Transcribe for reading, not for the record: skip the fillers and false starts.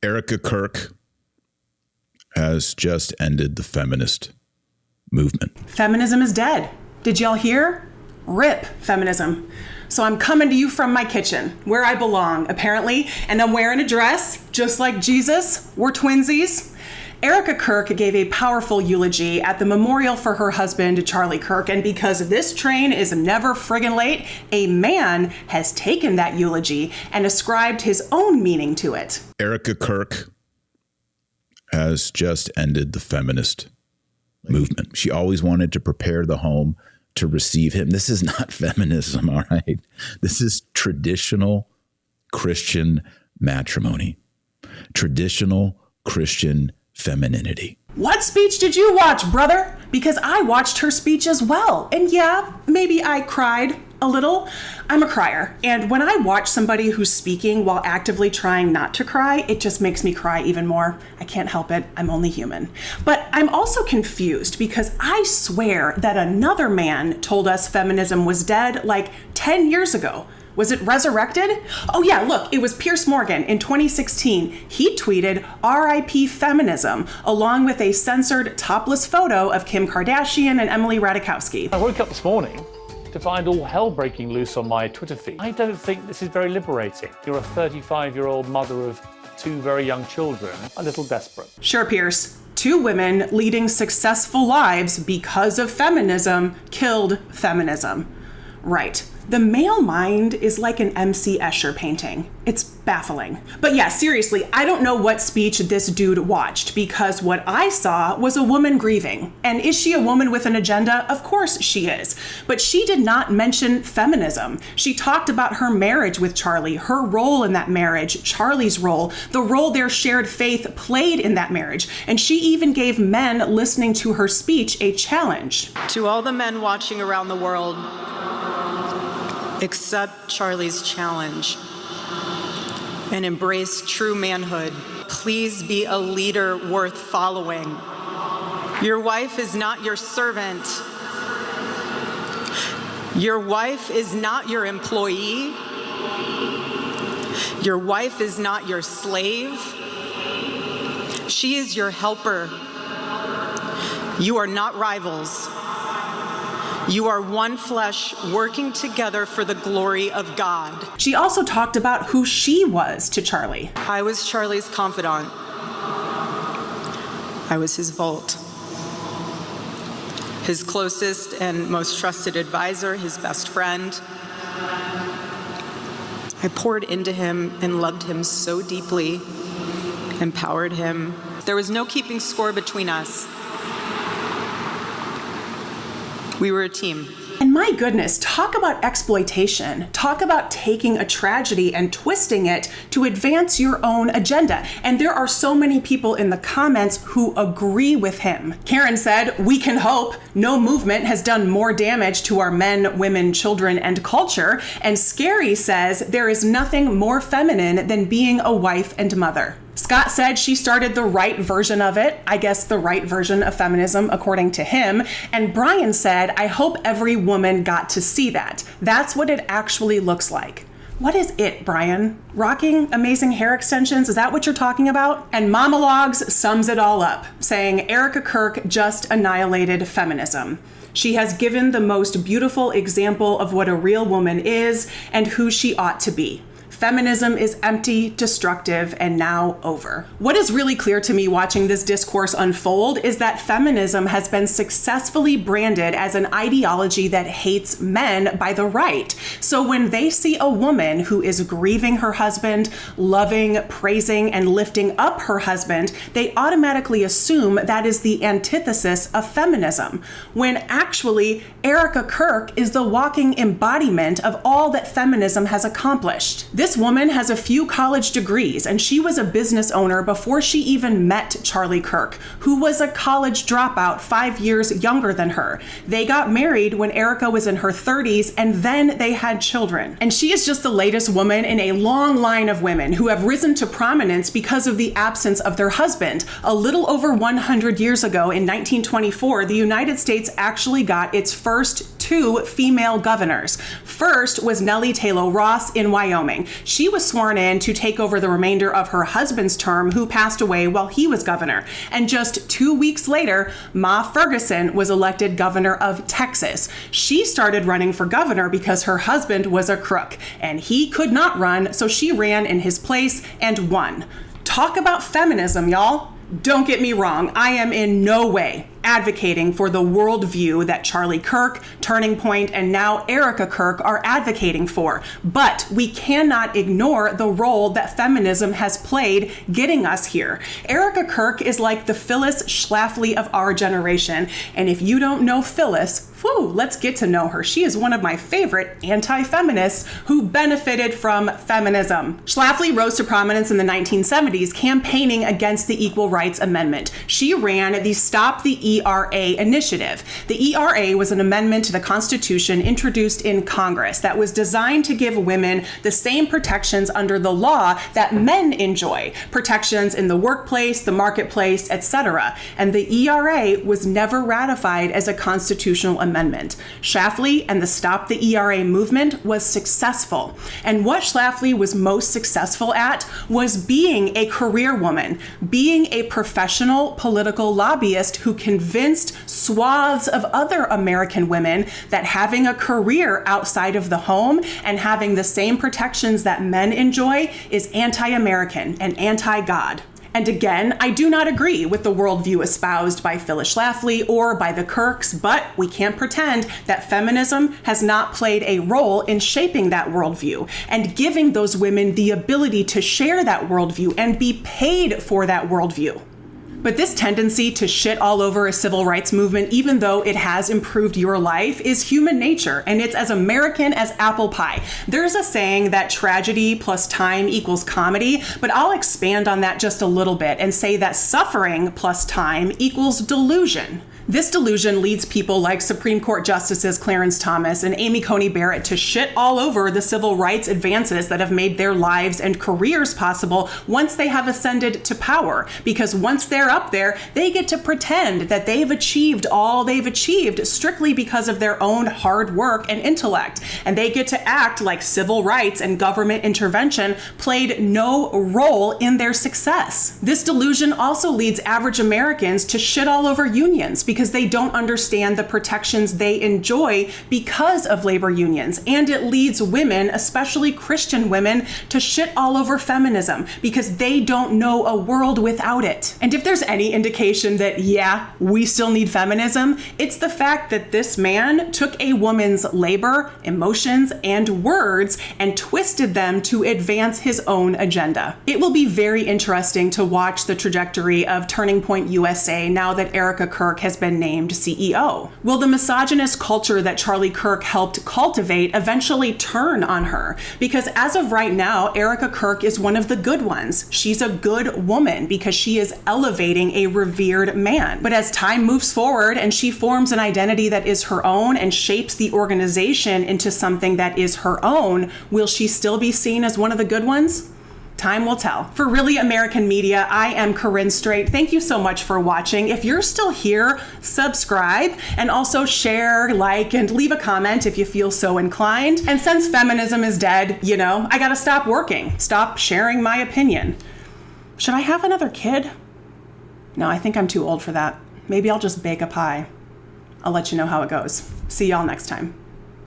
Erica Kirk has just ended the feminist movement. Feminism is dead. Did y'all hear? RIP feminism. So I'm coming to you from my kitchen, where I belong, apparently, and I'm wearing a dress, just like Jesus. We're twinsies. Erica Kirk gave a powerful eulogy at the memorial for her husband, Charlie Kirk, and because this train is never friggin' late, a man has taken that eulogy and ascribed his own meaning to it. Erica Kirk has just ended the feminist movement. She always wanted to prepare the home to receive him. This is not feminism, all right? This is traditional Christian matrimony, traditional Christian femininity. What speech did you watch, brother? Because I watched her speech as well. And yeah, maybe I cried a little. I'm a crier. And when I watch somebody who's speaking while actively trying not to cry, it just makes me cry even more. I can't help it. I'm only human. But I'm also confused because I swear that another man told us feminism was dead like 10 years ago. Was it resurrected? Oh yeah, look, it was Piers Morgan in 2016. He tweeted RIP feminism along with a censored topless photo of Kim Kardashian and Emily Ratajkowski. I woke up this morning to find all hell breaking loose on my Twitter feed. I don't think this is very liberating. You're a 35-year-old mother of 2 very young children, a little desperate. Sure, Pierce. 2 women leading successful lives because of feminism killed feminism. Right. The male mind is like an MC Escher painting. It's baffling. But yeah, seriously, I don't know what speech this dude watched because what I saw was a woman grieving. And is she a woman with an agenda? Of course she is. But she did not mention feminism. She talked about her marriage with Charlie, her role in that marriage, Charlie's role, the role their shared faith played in that marriage. And she even gave men listening to her speech a challenge. To all the men watching around the world, accept Charlie's challenge and embrace true manhood. Please be a leader worth following. Your wife is not your servant. Your wife is not your employee. Your wife is not your slave. She is your helper. You are not rivals. You are one flesh working together for the glory of God. She also talked about who she was to Charlie. I was Charlie's confidant. I was his vault. His closest and most trusted advisor, his best friend. I poured into him and loved him so deeply, empowered him. There was no keeping score between us. We were a team. And my goodness, talk about exploitation. Talk about taking a tragedy and twisting it to advance your own agenda. And there are so many people in the comments who agree with him. Karen said, "We can hope. No movement has done more damage to our men, women, children, and culture." And Scary says, "There is nothing more feminine than being a wife and mother." Scott said she started the right version of it, I guess the right version of feminism, according to him. And Brian said, "I hope every woman got to see that. That's what it actually looks like." What is it, Brian? Rocking amazing hair extensions? Is that what you're talking about? And Monologues sums it all up, saying Erica Kirk just annihilated feminism. She has given the most beautiful example of what a real woman is and who she ought to be. Feminism is empty, destructive, and now over. What is really clear to me watching this discourse unfold is that feminism has been successfully branded as an ideology that hates men by the right. So when they see a woman who is grieving her husband, loving, praising, and lifting up her husband, they automatically assume that is the antithesis of feminism, when actually Erica Kirk is the walking embodiment of all that feminism has accomplished. This woman has a few college degrees, and she was a business owner before she even met Charlie Kirk, who was a college dropout 5 years younger than her. They got married when Erica was in her 30s, and then they had children. And she is just the latest woman in a long line of women who have risen to prominence because of the absence of their husband. A little over 100 years ago, in 1924, the United States actually got its first two female governors. First was Nellie Taylor Ross in Wyoming. She was sworn in to take over the remainder of her husband's term, who passed away while he was governor. And just 2 weeks later, Ma Ferguson was elected governor of Texas. She started running for governor because her husband was a crook, and he could not run, so she ran in his place and won. Talk about feminism, y'all. Don't get me wrong, I am in no way advocating for the worldview that Charlie Kirk, Turning Point, and now Erica Kirk are advocating for. But we cannot ignore the role that feminism has played getting us here. Erica Kirk is like the Phyllis Schlafly of our generation. And if you don't know Phyllis, let's get to know her. She is one of my favorite anti-feminists who benefited from feminism. Schlafly rose to prominence in the 1970s, campaigning against the Equal Rights Amendment. She ran the Stop the ERA initiative. The ERA was an amendment to the Constitution introduced in Congress that was designed to give women the same protections under the law that men enjoy, protections in the workplace, the marketplace, etc. And the ERA was never ratified as a constitutional amendment. Schlafly and the Stop the ERA movement was successful. And what Schlafly was most successful at was being a career woman, being a professional political lobbyist who convinced swaths of other American women that having a career outside of the home and having the same protections that men enjoy is anti-American and anti-God. And again, I do not agree with the worldview espoused by Phyllis Schlafly or by the Kirks, but we can't pretend that feminism has not played a role in shaping that worldview and giving those women the ability to share that worldview and be paid for that worldview. But this tendency to shit all over a civil rights movement, even though it has improved your life, is human nature, and it's as American as apple pie. There's a saying that tragedy plus time equals comedy, but I'll expand on that just a little bit and say that suffering plus time equals delusion. This delusion leads people like Supreme Court Justices Clarence Thomas and Amy Coney Barrett to shit all over the civil rights advances that have made their lives and careers possible once they have ascended to power. Because once they're up there, they get to pretend that they've achieved all they've achieved strictly because of their own hard work and intellect. And they get to act like civil rights and government intervention played no role in their success. This delusion also leads average Americans to shit all over unions because they don't understand the protections they enjoy because of labor unions. And it leads women, especially Christian women, to shit all over feminism because they don't know a world without it. And if there's any indication that, yeah, we still need feminism, it's the fact that this man took a woman's labor, emotions, and words and twisted them to advance his own agenda. It will be very interesting to watch the trajectory of Turning Point USA now that Erica Kirk has been named CEO. Will the misogynist culture that Charlie Kirk helped cultivate eventually turn on her? Because as of right now, Erica Kirk is one of the good ones. She's a good woman because she is elevating a revered man. But as time moves forward and she forms an identity that is her own and shapes the organization into something that is her own, will she still be seen as one of the good ones? Time will tell. For Really American Media, I am Corinne Straight. Thank you so much for watching. If you're still here, subscribe and also share, like, and leave a comment if you feel so inclined. And since feminism is dead, I gotta stop working, stop sharing my opinion. Should I have another kid? No, I think I'm too old for that. Maybe I'll just bake a pie. I'll let you know how it goes. See y'all next time.